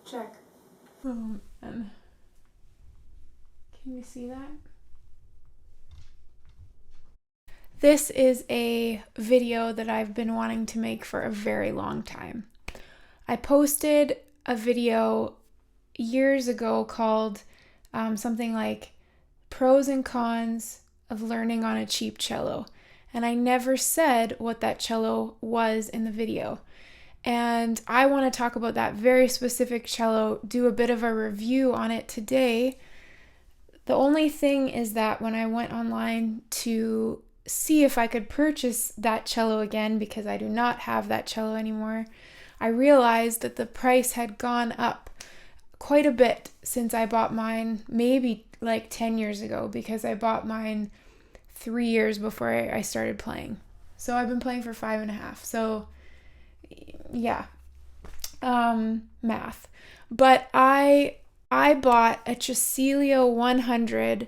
Check. Oh, man. Can you see that? This is a video that I've been wanting to make for a very long time. I posted a video years ago called something like Pros and Cons of Learning on a Cheap Cello. And I never said what that cello was in the video. And I want to talk about that very specific cello, do a bit of a review on it today. The only thing is that when I went online to see if I could purchase that cello again, because I do not have that cello anymore, I realized that the price had gone up quite a bit since I bought mine, maybe like 10 years ago, because I bought mine 3 years before I started playing. So I've been playing for 5.5. So yeah, math. But I bought a Cecilio 100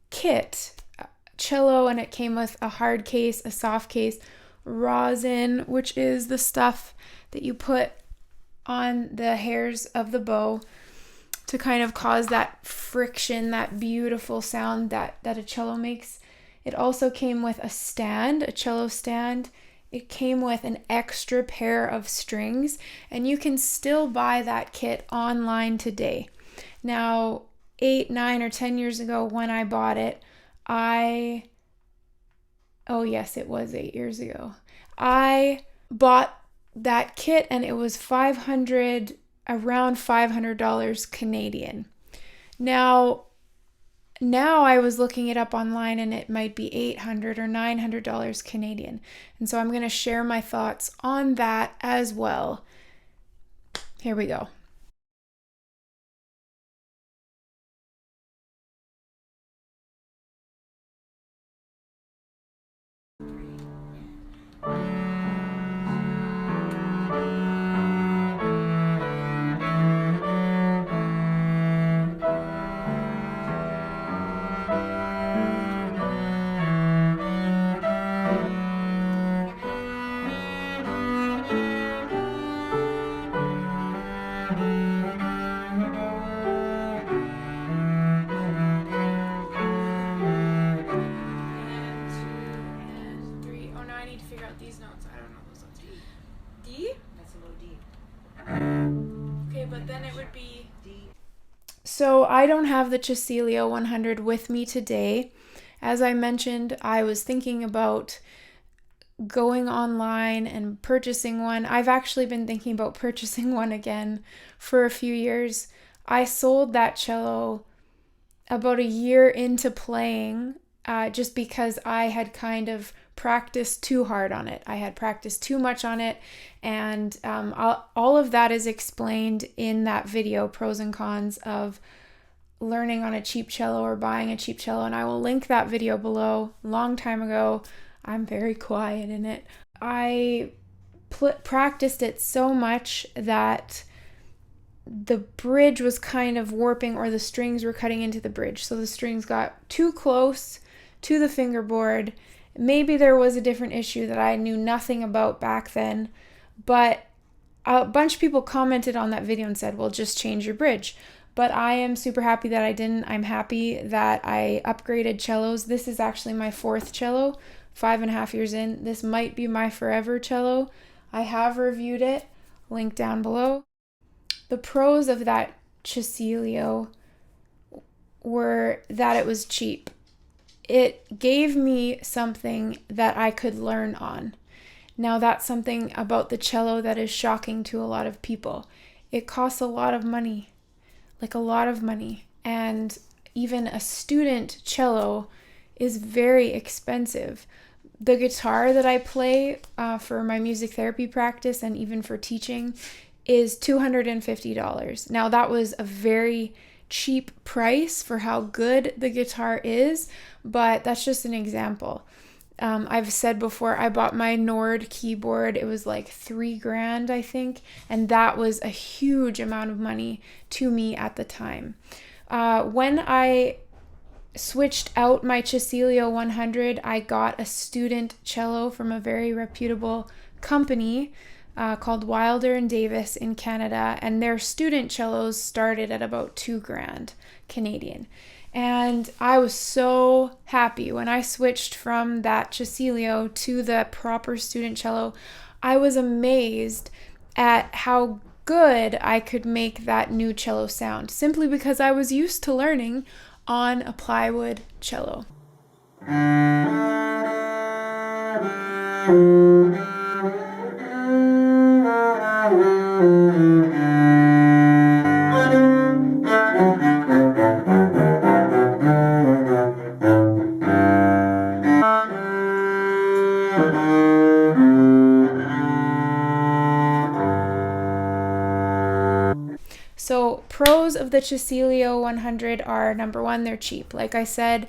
kit cello, and it came with a hard case, a soft case, rosin, which is the stuff that you put on the hairs of the bow to kind of cause that friction, that beautiful sound that a cello makes. It also came with a stand, a cello stand. It came with an extra pair of strings, and you can still buy that kit online today. Now, 8, 9, or 10 years ago when I bought it, oh yes, it was 8 years ago. I bought that kit and it was around $500 Canadian. Now I was looking it up online and it might be $800 or $900 Canadian. And so I'm going to share my thoughts on that as well. Here we go. But then it would be D. So I don't have the Cecilio 100 with me today. As I mentioned, I was thinking about going online and purchasing one. I've actually been thinking about purchasing one again for a few years. I sold that cello about a year into playing just because I had kind of practiced too hard on it. I had practiced too much on it, and all of that is explained in that video, Pros and Cons of Learning on a Cheap Cello or Buying a Cheap Cello, and I will link that video below. Long time ago. I'm very quiet in it. I practiced it so much that the bridge was kind of warping, or the strings were cutting into the bridge. So the strings got too close to the fingerboard. Maybe there was a different issue that I knew nothing about back then, but a bunch of people commented on that video and said, well, just change your bridge. But I am super happy that I didn't. I'm happy that I upgraded cellos. This is actually my 4th cello, 5.5 years in. This might be my forever cello. I have reviewed it, link down below. The pros of that Cecilio were that it was cheap. It gave me something that I could learn on. Now that's something about the cello that is shocking to a lot of people. It costs a lot of money, like a lot of money. And even a student cello is very expensive. The guitar that I play for my music therapy practice and even for teaching is $250. Now that was a very cheap price for how good the guitar is, but that's just an example. I've said before, I bought my Nord keyboard. It was like $3,000, I think, and that was a huge amount of money to me at the time. When I switched out my Cecilio 100, I got a student cello from a very reputable company. called Wilder and Davis in Canada, and their student cellos started at about $2,000 Canadian. And I was so happy when I switched from that Cecilio to the proper student cello. I was amazed at how good I could make that new cello sound, simply because I was used to learning on a plywood cello. So pros of the Cecilio 100 are, number one, they're cheap. Like I said,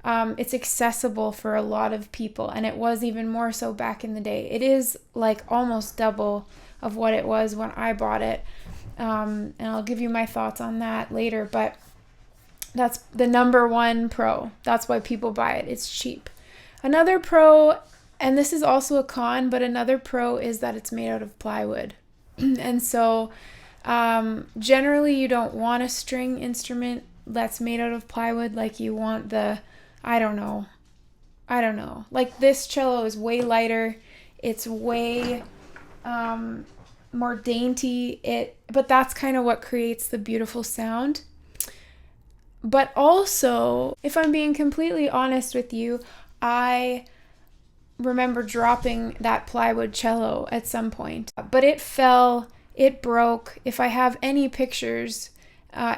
it's accessible for a lot of people, and it was even more so back in the day. It is like almost double of what it was when I bought it, and I'll give you my thoughts on that later, but that's the number one pro. That's why people buy it. It's cheap. Another pro, and this is also a con, but another pro is that it's made out of plywood. And so generally you don't want a string instrument that's made out of plywood. Like you want the, I don't know. Like this cello is way lighter. It's way more dainty. But that's kind of what creates the beautiful sound. But also, if I'm being completely honest with you, I remember dropping that plywood cello at some point. But it fell, it broke. If I have any pictures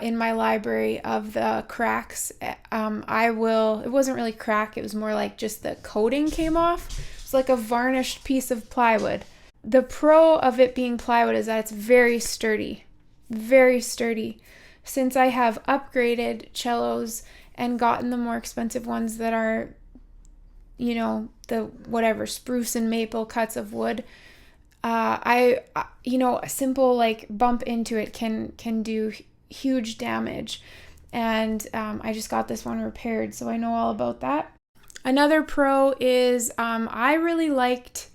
in my library of the cracks, I will. It wasn't really crack, it was more like just the coating came off. It's like a varnished piece of plywood. The pro of it being plywood is that it's very sturdy. Very sturdy. Since I have upgraded cellos and gotten the more expensive ones that are, you know, the whatever spruce and maple cuts of wood, a simple like bump into it can do huge damage. And I just got this one repaired, so I know all about that. Another pro is I really liked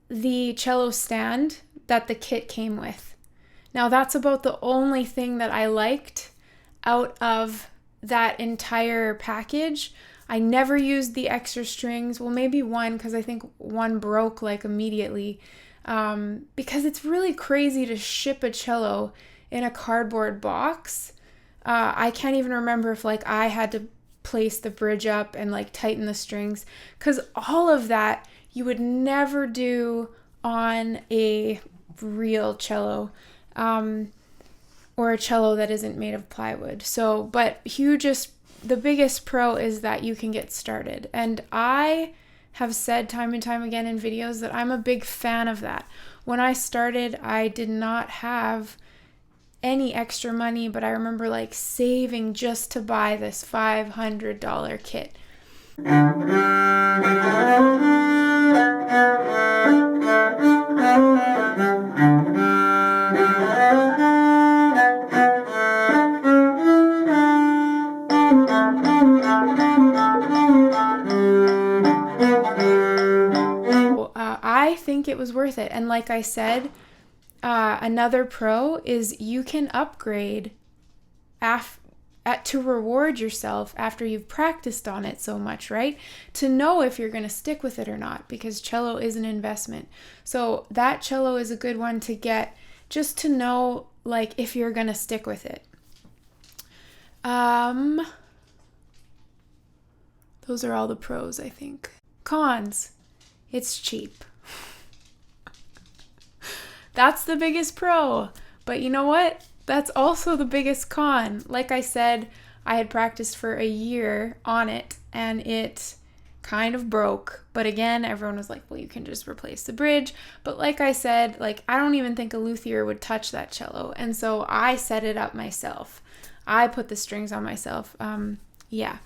the cello stand that the kit came with. Now that's about the only thing that I liked out of that entire package. I never used the extra strings. Well, maybe one, because I think one broke like immediately. Because it's really crazy to ship a cello in a cardboard box. I can't even remember if like I had to place the bridge up and like tighten the strings, because all of that you would never do on a real cello. Or a cello that isn't made of plywood. So, but the biggest pro is that you can get started. And I have said time and time again in videos that I'm a big fan of that. When I started, I did not have any extra money, but I remember like saving just to buy this $500 kit. I think it was worth it. And like I said, another pro is you can upgrade to reward yourself after you've practiced on it so much, right? To know if you're going to stick with it or not, because cello is an investment. So that cello is a good one to get just to know like if you're going to stick with it. Those are all the pros, I think. Cons. It's cheap. That's the biggest pro. But you know what? That's also the biggest con. Like I said, I had practiced for a year on it and it kind of broke. But again, everyone was like, well, you can just replace the bridge. But like I said, like I don't even think a luthier would touch that cello. And so I set it up myself. I put the strings on myself. Yeah.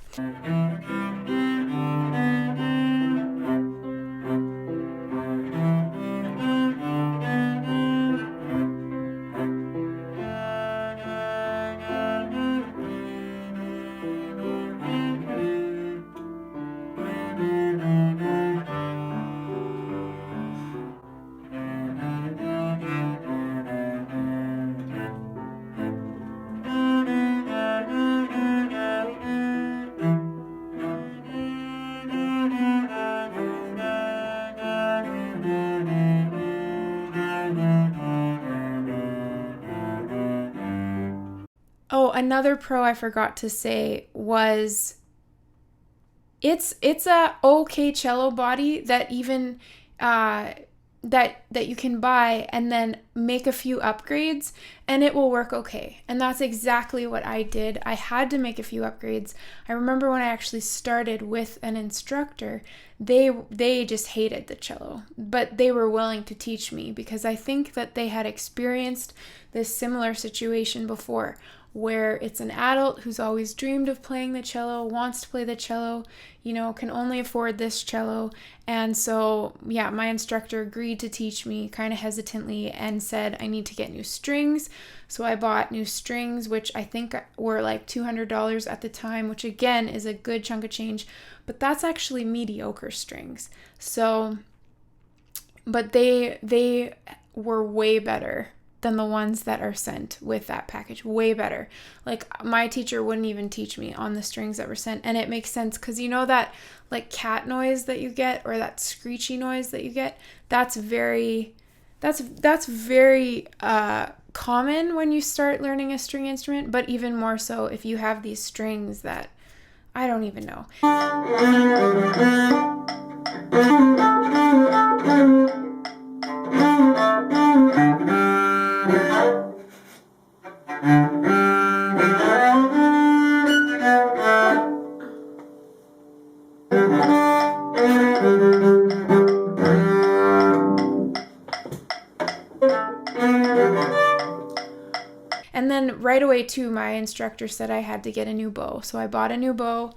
Oh, another pro I forgot to say was it's a okay cello body that even that you can buy and then make a few upgrades and it will work okay. And that's exactly what I did. I had to make a few upgrades. I remember when I actually started with an instructor, they just hated the cello, but they were willing to teach me because I think that they had experienced this similar situation before, where it's an adult who's always dreamed of playing the cello, wants to play the cello, can only afford this cello. And so, yeah, my instructor agreed to teach me kind of hesitantly and said I need to get new strings. So I bought new strings, which I think were like $200 at the time, which again is a good chunk of change, but that's actually mediocre strings. So, but they were way better than the ones that are sent with that package. Way better. Like my teacher wouldn't even teach me on the strings that were sent. And it makes sense because that like cat noise that you get, or that screechy noise that you get, that's very common when you start learning a string instrument, but even more so if you have these strings that I don't even know. And then right away too, my instructor said I had to get a new bow. So I bought a new bow,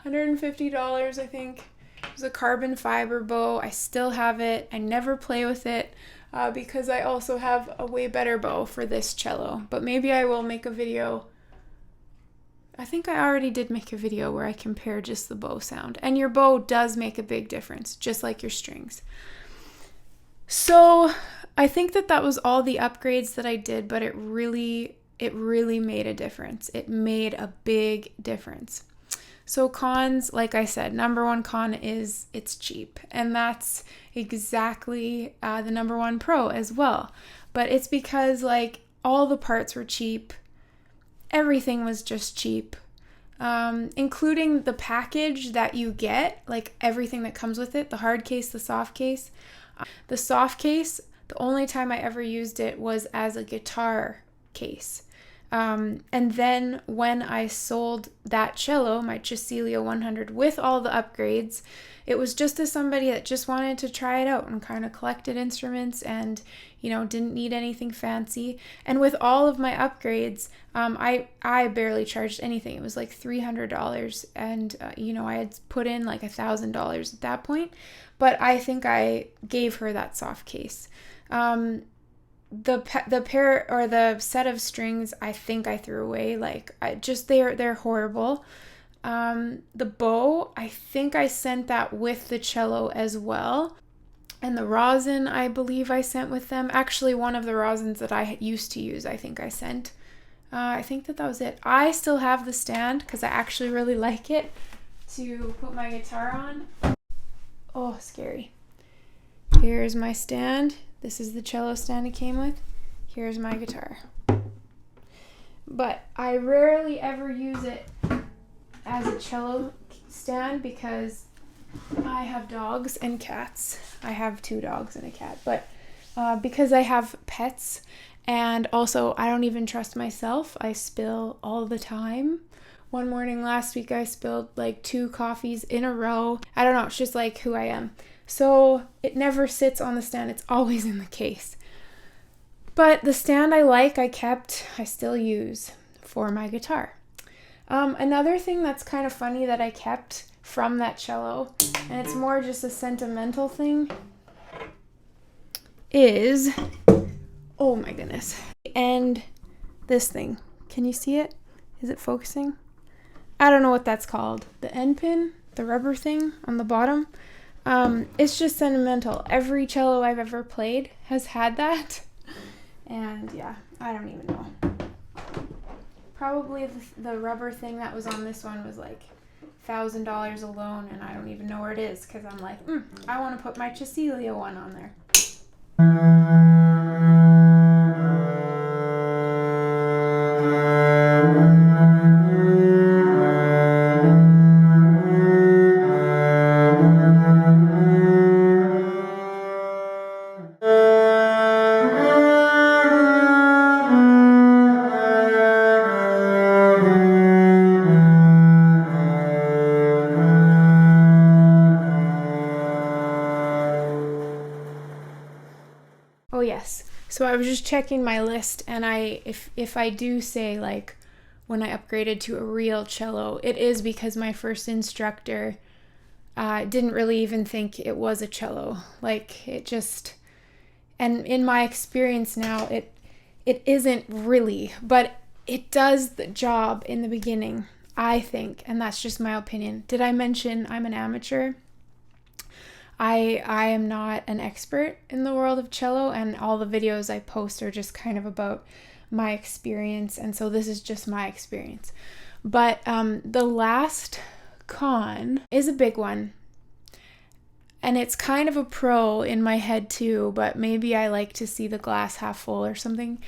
$150 I think. It was a carbon fiber bow. I still have it. I never play with it because I also have a way better bow for this cello. But maybe I will make a video. I think I already did make a video where I compare just the bow sound. And your bow does make a big difference, just like your strings. So I think that was all the upgrades that I did, but it really made a difference. It made a big difference. So cons, like I said, number one con is it's cheap. And that's exactly the number one pro as well. But it's because like all the parts were cheap. Everything was just cheap. Including the package that you get, like everything that comes with it, the hard case, the soft case. The soft case, the only time I ever used it was as a guitar case. And then when I sold that cello, my Cecilio 100, with all the upgrades, it was just as somebody that just wanted to try it out and kind of collected instruments and, didn't need anything fancy. And with all of my upgrades, I barely charged anything. It was like $300 and, I had put in like $1,000 at that point, but I think I gave her that soft case. The pair or the set of strings, I think I threw away. Like they're horrible. The bow, I think I sent that with the cello as well. And the rosin, I believe I sent with them. Actually, one of the rosins that I used to use, I think I sent. I think that was it. I still have the stand because I actually really like it to put my guitar on. Oh, scary. Here's my stand. This is the cello stand it came with. Here's my guitar. But I rarely ever use it as a cello stand because I have dogs and cats. I have 2 dogs and a cat. But because I have pets and also I don't even trust myself, I spill all the time. One morning last week I spilled like 2 coffees in a row. I don't know, it's just like who I am. So it never sits on the stand, it's always in the case. But the stand I still use for my guitar. Another thing that's kind of funny that I kept from that cello, and it's more just a sentimental thing, is, oh my goodness, and this thing. Can you see it? Is it focusing? I don't know what that's called. The end pin, the rubber thing on the bottom. It's just sentimental. Every cello I've ever played has had that. And yeah, I don't even know. Probably the rubber thing that was on this one was like $1,000 alone, and I don't even know where it is because I'm like, I want to put my Cecilio one on there. So I was just checking my list, and if I do say like when I upgraded to a real cello, it is because my first instructor didn't really even think it was a cello. Like it just, and in my experience now, it isn't really, but it does the job in the beginning, I think, and that's just my opinion. Did I mention I'm an amateur? I am not an expert in the world of cello, and all the videos I post are just kind of about my experience, and so this is just my experience. But the last con is a big one, and it's kind of a pro in my head too, but maybe I like to see the glass half full or something.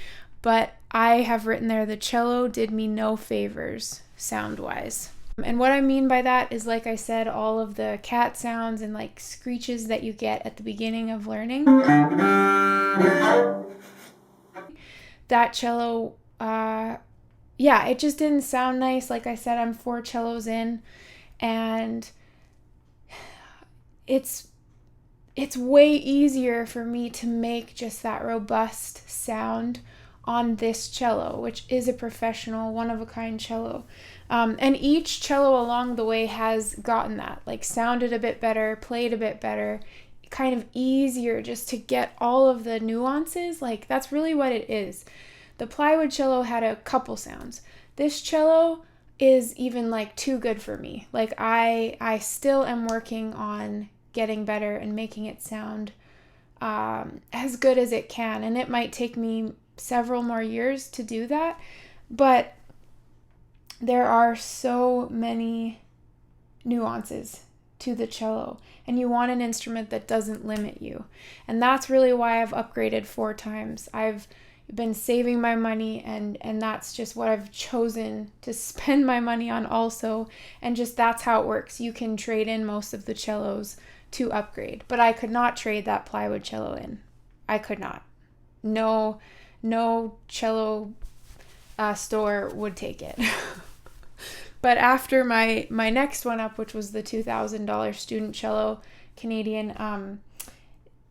But I have written there, the cello did me no favors sound-wise. And what I mean by that is, like I said, all of the cat sounds and like screeches that you get at the beginning of learning. That cello, it just didn't sound nice. Like I said, I'm 4 cellos in, and it's way easier for me to make just that robust sound on this cello, which is a professional, one-of-a-kind cello. And each cello along the way has gotten that, like sounded a bit better, played a bit better, kind of easier just to get all of the nuances. Like that's really what it is. The plywood cello had a couple sounds. This cello is even like too good for me. Like I still am working on getting better and making it sound as good as it can. And it might take me several more years to do that. But there are so many nuances to the cello, and you want an instrument that doesn't limit you. And that's really why I've upgraded 4 times. I've been saving my money, and that's just what I've chosen to spend my money on also. And just that's how it works. You can trade in most of the cellos to upgrade, but I could not trade that plywood cello in. I could not. No cello store would take it. But after my next one up, which was the $2,000 student cello Canadian,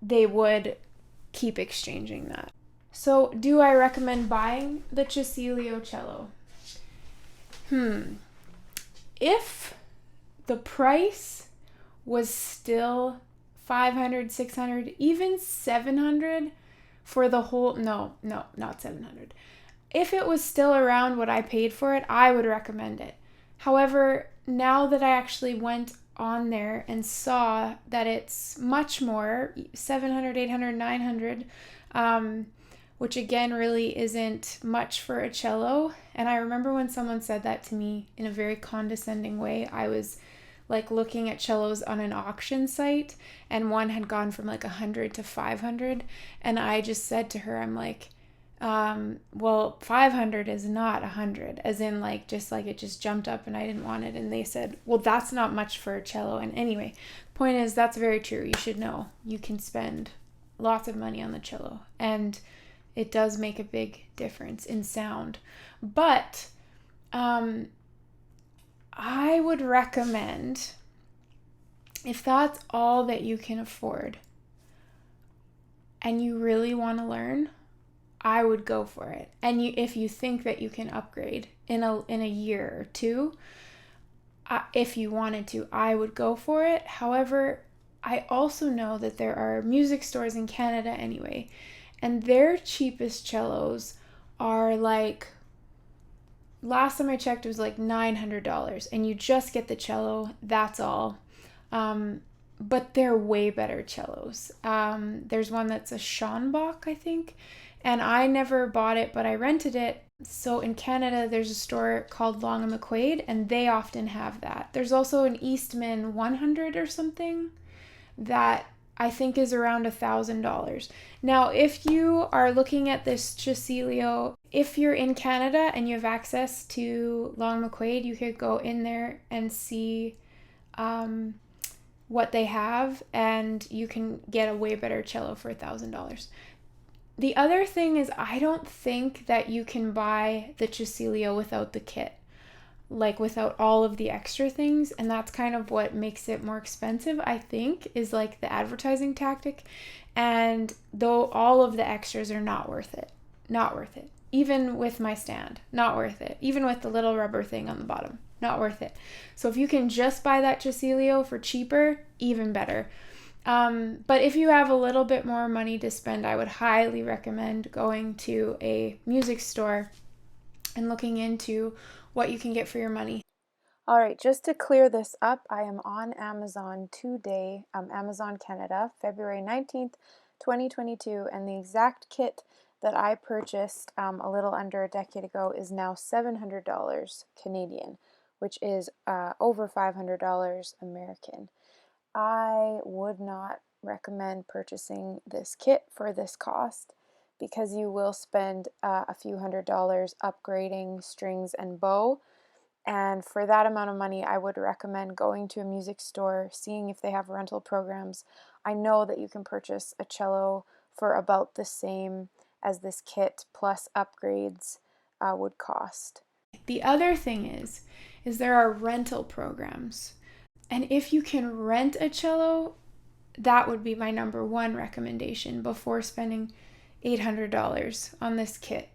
they would keep exchanging that. So do I recommend buying the Cecilio cello? If the price was still $500, $600, even $700 for the whole, no, not $700. If it was still around what I paid for it, I would recommend it. However, now that I actually went on there and saw that it's much more, $700, $800, $900, which again really isn't much for a cello. And I remember when someone said that to me in a very condescending way. I was like looking at cellos on an auction site, and one had gone from like $100 to $500, and I just said to her, I'm like, well, 500 is not 100, as in like just like it just jumped up and I didn't want it. And they said, well, that's not much for a cello. And anyway, the point is, that's very true. You should know you can spend lots of money on the cello, and it does make a big difference in sound. But I would recommend, if that's all that you can afford and you really want to learn, I would go for it. And if you think that you can upgrade in a year or two, if you wanted to, I would go for it. However, I also know that there are music stores in Canada anyway, and their cheapest cellos are like, last time I checked, it was like $900, and you just get the cello, that's all. But they're way better cellos. There's one that's a Schonbach, I think, and I never bought it, but I rented it. So in Canada, there's a store called Long & McQuaid, and they often have that. There's also an Eastman 100 or something that I think is around $1,000. Now, if you are looking at this Cecilio, if you're in Canada and you have access to Long McQuaid, you could go in there and see what they have, and you can get a way better cello for $1,000. The other thing is, I don't think that you can buy the Cecilio without the kit, like without all of the extra things, and that's kind of what makes it more expensive, I think, is like the advertising tactic. And though all of the extras are not worth it. Not worth it. Even with my stand, not worth it. Even with the little rubber thing on the bottom, not worth it. So if you can just buy that Cecilio for cheaper, even better. But if you have a little bit more money to spend, I would highly recommend going to a music store and looking into what you can get for your money. All right, just to clear this up, I am on Amazon today, Amazon Canada, February 19th, 2022, and the exact kit that I purchased a little under a decade ago is now $700 Canadian, which is over $500 American. I would not recommend purchasing this kit for this cost because you will spend a few $100s upgrading strings and bow. And for that amount of money, I would recommend going to a music store, seeing if they have rental programs. I know that you can purchase a cello for about the same as this kit, plus upgrades would cost. The other thing is there are rental programs. And if you can rent a cello, that would be my number one recommendation before spending $800 on this kit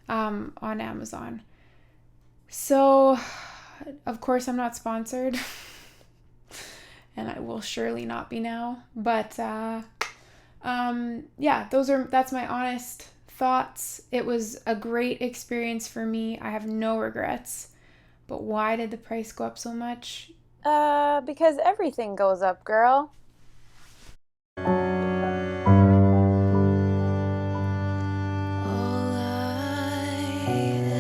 on Amazon. So, of course, I'm not sponsored, and I will surely not be now. But yeah, that's my honest thoughts. It was a great experience for me. I have no regrets. But why did the price go up so much? Because everything goes up, girl. All I